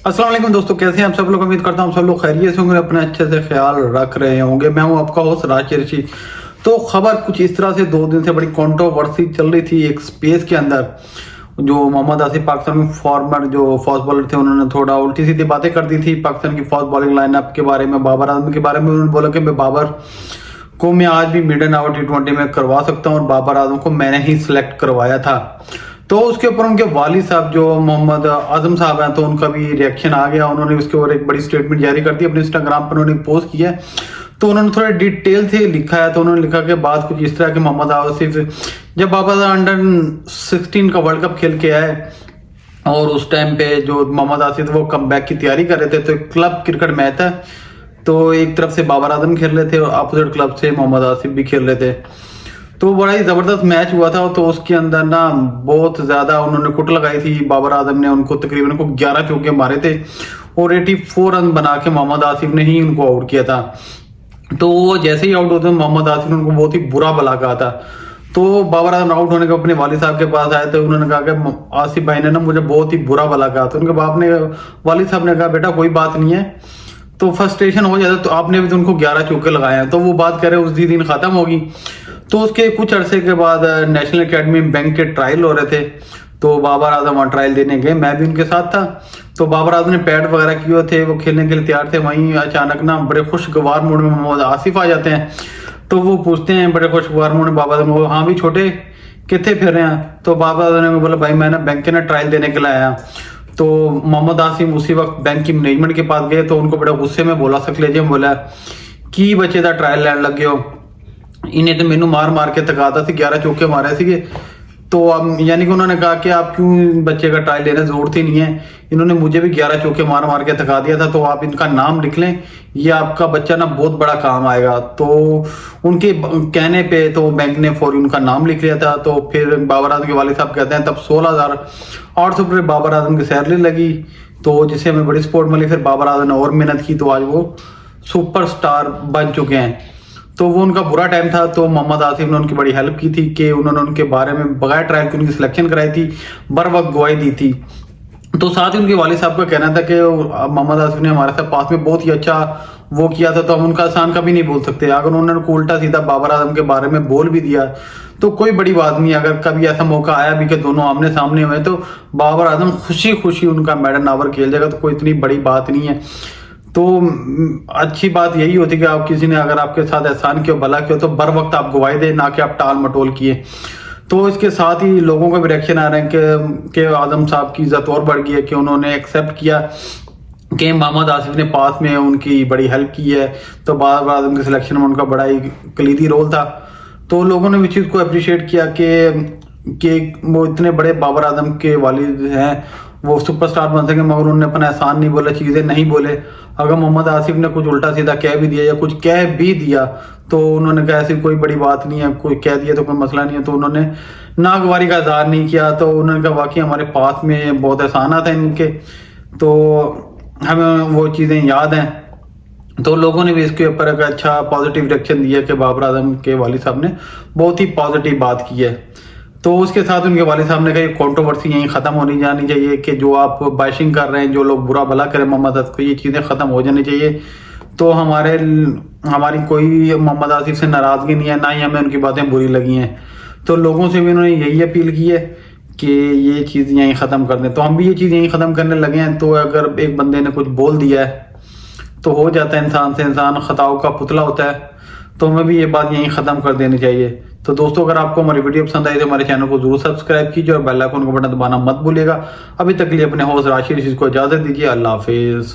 अस्सलाम वालेकुम दोस्तों, कैसे हैं आप सब लोग। उम्मीद करता हूँ सब लोग खैरियत से होंगे, अपने अच्छे से ख्याल रख रहे होंगे। मैं हूँ आपका होस्ट राशिद रशीद। तो खबर कुछ इस तरह से 2 दिन से बड़ी कंट्रोवर्सी चल रही थी एक स्पेस के अंदर। जो मोहम्मद आसिफ पाकिस्तान में फॉर्मर जो फास्ट बॉलर थे, उन्होंने थोड़ा उल्टी सीधी बातें कर दी थी पाकिस्तान की फास्ट बॉलिंग लाइनअप के बारे में, बाबर आजम के बारे में। उन्होंने बोला कि मैं बाबर को मैं आज भी मिडन आवर T20 में करवा सकता हूँ और बाबर आजम को मैंने ही सिलेक्ट करवाया था। तो उसके ऊपर उनके वालिद साहब जो मोहम्मद आजम साहब हैं, तो उनका भी रिएक्शन आ गया। उन्होंने उसके ऊपर एक बड़ी स्टेटमेंट जारी कर दी, अपने इंस्टाग्राम पर उन्होंने पोस्ट किया है। तो उन्होंने थोड़े डिटेल से लिखा है। तो उन्होंने लिखा कि बात कुछ इस तरह कि मोहम्मद आसिफ जब बाबर अंडर 16 का वर्ल्ड कप खेल के आए और उस टाइम पे जो मोहम्मद आसिफ वो कम बैक की तैयारी कर रहे थे, तो एक क्लब क्रिकेट मैच है, तो एक तरफ से बाबर आजम खेल रहे थे और अपोजिट क्लब से मोहम्मद आसिफ भी खेल रहे थे। तो बड़ा ही जबरदस्त मैच हुआ था। तो उसके अंदर ना बहुत ज्यादा उन्होंने कुट लगाई थी बाबर आजम ने। उनको तकरीबन 11 चौके मारे थे और 84 रन बना के मोहम्मद आसिफ ने ही उनको आउट किया था। तो वो जैसे ही आउट होते मोहम्मद आसिफ ने उनको बहुत ही बुरा भला कहा था। तो बाबर आजम आउट होने के अपने वालिद साहब के पास आए थे। उन्होंने कहा कि आसिफ भाई ने ना मुझे बहुत ही बुरा भला कहा। तो उनके बाप ने वालिद साहब ने कहा बेटा कोई बात नहीं है, तो फ्रस्ट्रेशन हो जाता, तो आपने भी तो उनको 11 चौके लगाए हैं। तो वो बात करे उस दिन खत्म होगी। तो उसके कुछ अरसे के बाद नेशनल एकेडमी बैंक के ट्रायल हो रहे थे, तो बाबर आजम वहाँ ट्रायल देने गए, मैं भी उनके साथ था। तो बाबर आजम ने पैड वगैरह किए हुए थे, वो खेलने के लिए तैयार थे। वहीं अचानक ना बड़े खुशगवार मूड में मोहम्मद आसिफ आ जाते हैं। तो वो पूछते हैं बड़े खुशगवार मूड में बाबर आजम को, हाँ भी छोटे कितने फिर रहे हैं। तो बाबर आजम ने बोला भाई मैं ना बैंक के ना ट्रायल देने के लिए आया। तो मोहम्मद आसिफ उसी वक्त बैंक की मैनेजमेंट के पास गए, तो उनको बड़े गुस्से में बोला सकलेजे बोला की बच्चे का ट्रायल लैन लग गए इन्हें तो मैनू मार मार के थकाता सी, 11 चौके मारे थे। तो अब यानी कि उन्होंने कहा कि आप क्यों बच्चे का ट्रायल लेने जरूरत ही नहीं है, इन्होंने मुझे भी 11 चौके मार मार के थका दिया था, तो आप इनका नाम लिख लें, ये आपका बच्चा ना बहुत बड़ा काम आएगा। तो उनके कहने पे तो बैंक ने फौरी उनका नाम लिख लिया था। तो फिर बाबर आजम के वालिद साहब कहते हैं तब 16,800 रुपये बाबर आजम की सैलरी लगी, तो जिससे हमें बड़ी सपोर्ट मिली। फिर बाबर आजम ने और मेहनत की, तो आज वो सुपरस्टार बन चुके हैं। तो वो उनका बुरा टाइम था। तो मोहम्मद आसिफ ने उनकी बड़ी हेल्प की थी कि उन्होंने उनके बारे में बगैर ट्रायल की उनकी सिलेक्शन कराई थी, बर वक्त गवाही दी थी। तो साथ ही उनके वालिद साहब का कहना था कि मोहम्मद आसिफ ने हमारे साथ पास में बहुत ही अच्छा वो किया था, तो हम उनका एहसान कभी नहीं बोल सकते। अगर उन्होंने उल्टा सीधा बाबर आजम के बारे में बोल भी दिया तो कोई बड़ी बात नहीं। अगर कभी ऐसा मौका आया भी कि दोनों आमने सामने हुए, तो बाबर आजम खुशी खुशी उनका मेडन आवर खेल जाएगा, तो कोई इतनी बड़ी बात नहीं है। तो अच्छी बात यही होती कि आप किसी ने अगर आपके साथ एहसान किया भला किया तो बर वक्त आप गवाही दे, ना कि आप टाल मटोल किए। तो इसके साथ ही लोगों का भी रिएक्शन आ रहे हैं कि आजम साहब की इज्जत और बढ़ गई है कि उन्होंने एक्सेप्ट किया कि मोहम्मद आसिफ ने पास में उनकी बड़ी हेल्प की है। तो बाबर आजम के सिलेक्शन में उनका बड़ा ही कलीदी रोल था। तो लोगों ने भी चीज़ को अप्रिशिएट किया कि वो इतने बड़े बाबर आजम के वालिद हैं, वो सुपरस्टार बन सके, मगर उन्होंने अपना एहसान नहीं बोला, चीज़ें नहीं बोले। अगर मोहम्मद आसिफ ने कुछ उल्टा सीधा कह भी दिया या कुछ कह भी दिया तो उन्होंने कहा ऐसी कोई बड़ी बात नहीं है, कोई कह दिया तो कोई मसला नहीं है। तो उन्होंने नागवारी का इजहार नहीं किया। तो उन्होंने कहा वाकई हमारे पास में बहुत एहसान था इनके, तो हमें वो चीज़ें याद हैं। तो लोगों ने भी इसके ऊपर एक अच्छा पॉजिटिव रिएक्शन दिया कि बाबर आजम के वालिद साहब ने बहुत ही पॉजिटिव बात की है। तो उसके साथ उनके वालिद साहब ने कहा कंट्रोवर्सी यहीं ख़त्म होनी जानी चाहिए कि जो आप बैशिंग कर रहे हैं, जो लोग बुरा भला करें मोहम्मद आसिफ को, ये चीज़ें ख़त्म हो जानी चाहिए। तो हमारी कोई मोहम्मद आसिफ से नाराज़गी नहीं है, ना ही हमें उनकी बातें बुरी लगी हैं। तो लोगों से भी उन्होंने यही अपील की है कि ये चीज़ यहीं ख़त्म कर दें। तो हम भी ये चीज़ यहीं ख़त्म करने लगे हैं। तो अगर एक बंदे ने कुछ बोल दिया है तो हो जाता है इंसान से, इंसान खताओं का पुतला होता है। तो हमें भी ये बात यहीं ख़त्म कर देनी चाहिए। तो दोस्तों अगर आपको हमारी वीडियो पसंद आई तो हमारे चैनल को जरूर सब्सक्राइब कीजिए और बेल आइकन का बटन दबाना मत भूलिएगा। अभी तक के लिए अपने होस्ट राशिद रशीद को इजाज़त दीजिए। अल्लाह हाफिज़।